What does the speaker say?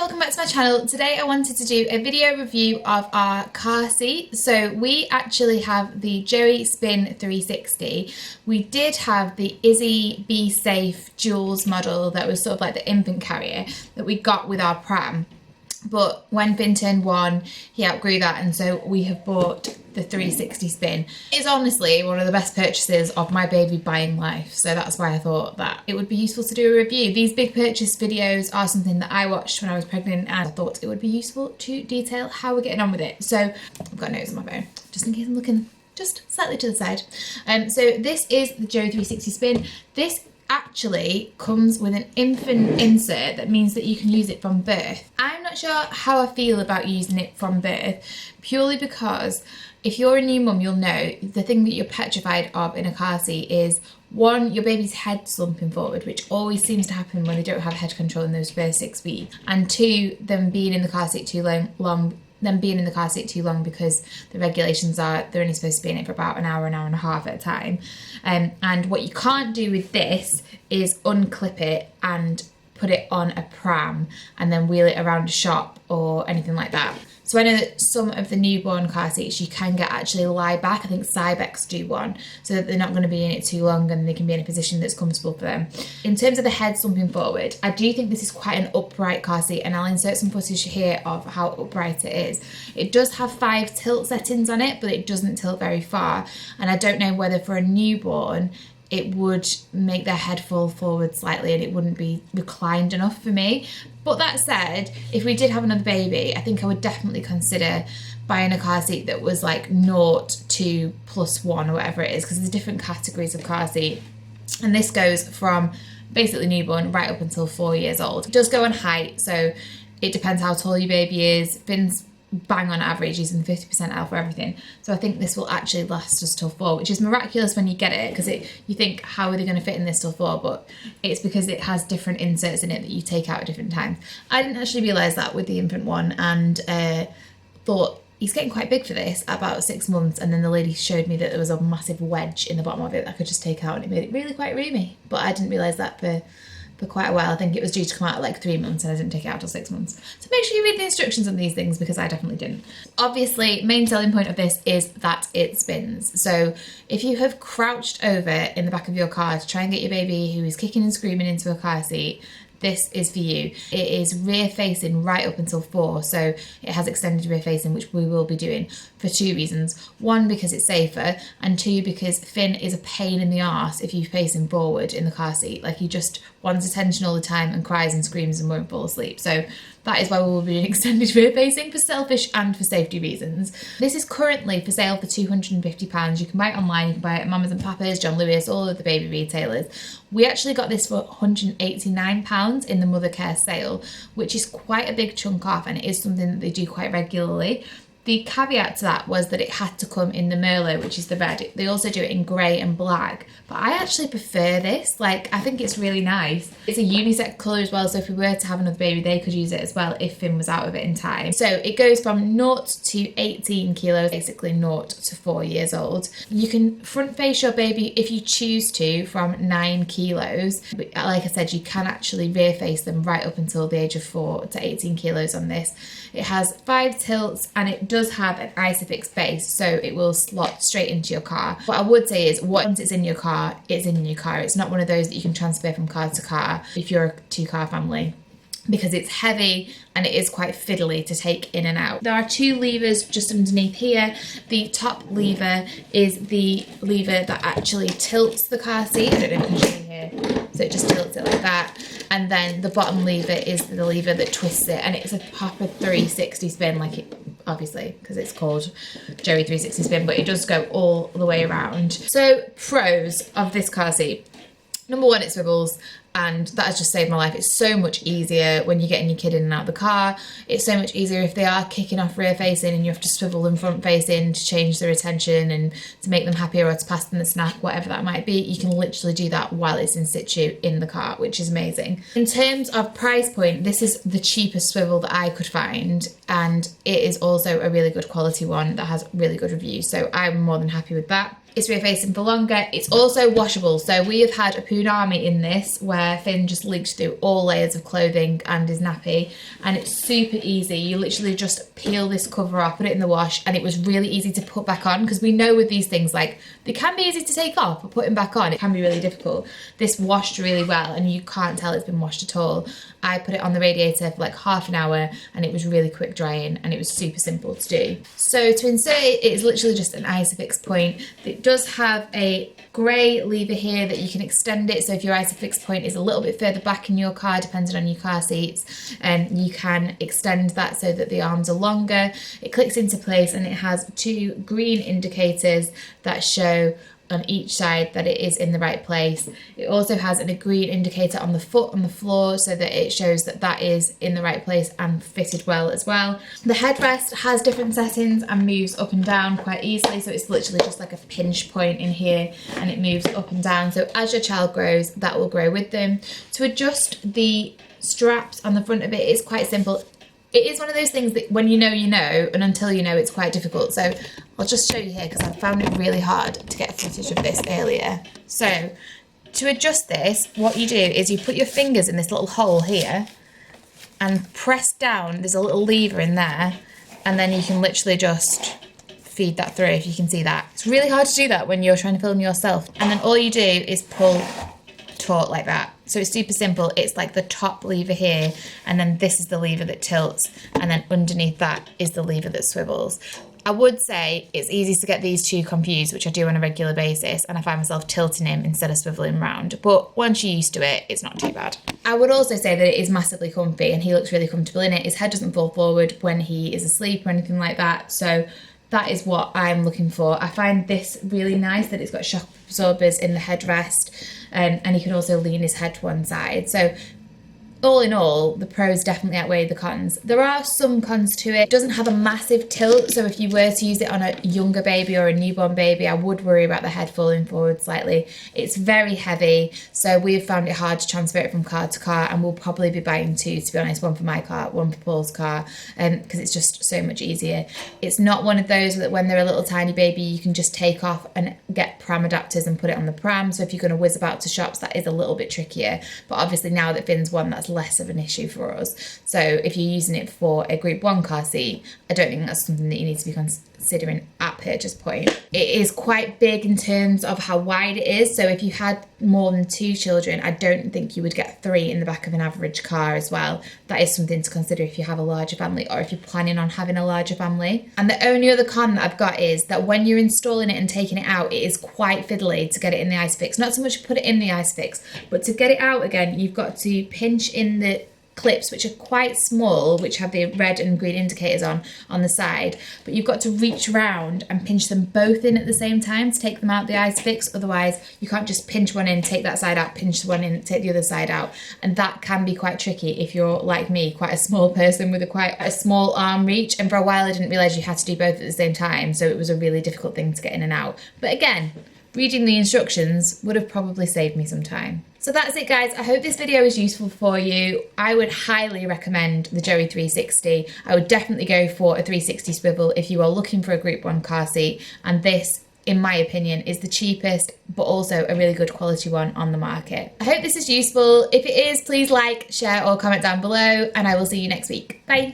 welcome back to my channel. Today I wanted to do a video review of our car seat. So we actually have the Joie Spin 360. We did have the Izzy Be Safe Jules model that was sort of like the infant carrier that we got with our pram. But when Finn turned 1, he outgrew that, and so we have bought the 360 Spin. It's honestly one of the best purchases of my baby buying life, so that's why I thought that it would be useful to do a review. These big purchase videos are something that I watched when I was pregnant, and I thought it would be useful to detail how we're getting on with it. So I've got notes on my phone, just in case I'm looking just slightly to the side. So this is the Joie 360 Spin. This actually comes with an infant insert that means that you can use it from birth. I'm not sure how I feel about using it from birth, purely because if you're a new mum, you'll know the thing that you're petrified of in a car seat is, one, your baby's head slumping forward, which always seems to happen when they don't have head control in those first 6 weeks, and two, them being in the car seat too long because the regulations are they're only supposed to be in it for about an hour and a half at a time. And what you can't do with this is unclip it and put it on a pram and then wheel it around a shop or anything like that. So I know that some of the newborn car seats you can get actually lie back. I think Cybex do one, so that they're not going to be in it too long and they can be in a position that's comfortable for them. In terms of the head slumping forward, I do think this is quite an upright car seat, and I'll insert some footage here of how upright it is. It does have 5 tilt settings on it, but it doesn't tilt very far, and I don't know whether for a newborn it would make their head fall forward slightly and it wouldn't be reclined enough for me. But that said, if we did have another baby, I think I would definitely consider buying a car seat that was like 0 to +1 or whatever it is, because there's different categories of car seat, and this goes from basically newborn right up until 4 years old. It does go on height, so it depends how tall your baby is. Finn's bang on average using 50% out for everything, so I think this will actually last us till 4, which is miraculous when you get it, because you think, how are they going to fit in this till 4? But it's because it has different inserts in it that you take out at different times. I didn't actually realise that with the infant one, and thought he's getting quite big for this at about 6 months, and then the lady showed me that there was a massive wedge in the bottom of it that I could just take out, and it made it really quite roomy. But I didn't realise that for quite a while. I think it was due to come out at like 3 months, and I didn't take it out till 6 months. So make sure you read the instructions on these things, because I definitely didn't. Obviously, main selling point of this is that it spins. So if you have crouched over in the back of your car to try and get your baby who is kicking and screaming into a car seat, this is for you. It is rear facing right up until 4, so it has extended rear facing, which we will be doing for 2 reasons. 1, because it's safer, and 2, because Finn is a pain in the arse if you face him forward in the car seat. Like, he just wants attention all the time and cries and screams and won't fall asleep. So that is why we will be doing extended rear facing, for selfish and for safety reasons. This is currently for sale for £250. You can buy it online, you can buy it at Mamas and Papas, John Lewis, all of the baby retailers. We actually got this for £189 in the Mother Care sale, which is quite a big chunk off, and it is something that they do quite regularly. The caveat to that was that it had to come in the Merlot, which is the red. They also do it in grey and black, but I actually prefer this. Like, I think it's really nice. It's a unisex colour as well, so if we were to have another baby, they could use it as well if Finn was out of it in time. So it goes from 0 to 18 kilos, basically 0 to 4 years old. You can front face your baby if you choose to from 9 kilos. But like I said, you can actually rear face them right up until the age of 4 to 18 kilos on this. It has 5 tilts, and it does have an ISOFIX base, so it will slot straight into your car. What I would say is, once it's in your car, it's in your car. It's not one of those that you can transfer from car to car if you're a 2-car family, because it's heavy and it is quite fiddly to take in and out. There are 2 levers just underneath here. The top lever is the lever that actually tilts the car seat. I don't know if I can show you here. So it just tilts it like that. And then the bottom lever is the lever that twists it, and it's a proper 360 spin, like it, obviously, because it's called Joie 360 Spin, but it does go all the way around. So, pros of this car seat. Number 1, it swivels, and that has just saved my life. It's so much easier when you're getting your kid in and out of the car. It's so much easier if they are kicking off rear facing and you have to swivel them front facing to change their attention and to make them happier, or to pass them the snack, whatever that might be. You can literally do that while it's in situ in the car, which is amazing. In terms of price point, this is the cheapest swivel that I could find, and it is also a really good quality one that has really good reviews, so I'm more than happy with that. It's rear facing for longer. It's also washable. So we have had a Punami in this where where Finn just leaks through all layers of clothing and his nappy, and it's super easy. You literally just peel this cover off, put it in the wash, and it was really easy to put back on, because we know with these things, like, they can be easy to take off, but putting back on, it can be really difficult. This washed really well, and you can't tell it's been washed at all. I put it on the radiator for like half an hour, and it was really quick drying, and it was super simple to do. So to insert it, it is literally just an Isofix point. It does have a grey lever here that you can extend it, so if your Isofix point is a little bit further back in your car, depending on your car seats, you can extend that so that the arms are longer. It clicks into place, and it has 2 green indicators that show on each side that it is in the right place. It also has a green indicator on the foot on the floor, so that it shows that that is in the right place and fitted well as well. The headrest has different settings and moves up and down quite easily, so it's literally just like a pinch point in here, and it moves up and down, so as your child grows, that will grow with them. To adjust the straps on the front of it is quite simple. It is one of those things that when you know, and until you know, it's quite difficult. So I'll just show you here, because I found it really hard to get footage of this earlier. So to adjust this, what you do is you put your fingers in this little hole here and press down. There's a little lever in there, and then you can literally just feed that through, if you can see that. It's really hard to do that when you're trying to film yourself. And then all you do is pull taut like that. So it's super simple. It's like the top lever here, and then this is the lever that tilts, and then underneath that is the lever that swivels. I would say it's easy to get these two confused, which I do on a regular basis, and I find myself tilting him instead of swiveling round. But once you're used to it, it's not too bad. I would also say that it is massively comfy, and he looks really comfortable in it. His head doesn't fall forward when he is asleep or anything like that. So that is what I'm looking for. I find this really nice, that it's got shock absorbers in the headrest, and he can also lean his head to one side. So all in all, the pros definitely outweigh the cons. There are some cons to it. It doesn't have a massive tilt, so if you were to use it on a younger baby or a newborn baby, I would worry about the head falling forward slightly. It's very heavy, so we've found it hard to transfer it from car to car, and we'll probably be buying 2, to be honest, one for my car, one for Paul's car, because it's just so much easier. It's not one of those that when they're a little tiny baby, you can just take off and get pram adapters and put it on the pram. So if you're going to whiz about to shops, that is a little bit trickier. But obviously now that Finn's 1, that's less of an issue for us. So if you're using it for a group 1 car seat, I don't think that's something that you need to be considering at purchase point. It is quite big in terms of how wide it is, so if you had more than 2 children, I don't think you would get 3 in the back of an average car as well. That is something to consider if you have a larger family, or if you're planning on having a larger family. And the only other con that I've got is that when you're installing it and taking it out, it is quite fiddly to get it in the Isofix. Not so much to put it in the Isofix, but to get it out again, you've got to pinch in the clips, which are quite small, which have the red and green indicators on the side, but you've got to reach round and pinch them both in at the same time to take them out the Isofix. Otherwise you can't just pinch one in, take that side out, pinch one in, take the other side out, and that can be quite tricky if you're like me, quite a small person with quite a small arm reach. And for a while I didn't realise you had to do both at the same time, so it was a really difficult thing to get in and out. But again, reading the instructions would have probably saved me some time. So that's it, guys. I hope this video is useful for you. I would highly recommend the Joie 360. I would definitely go for a 360 swivel if you are looking for a group 1 car seat, and this, in my opinion, is the cheapest but also a really good quality one on the market. I hope this is useful. If it is, please like, share or comment down below, and I will see you next week. Bye.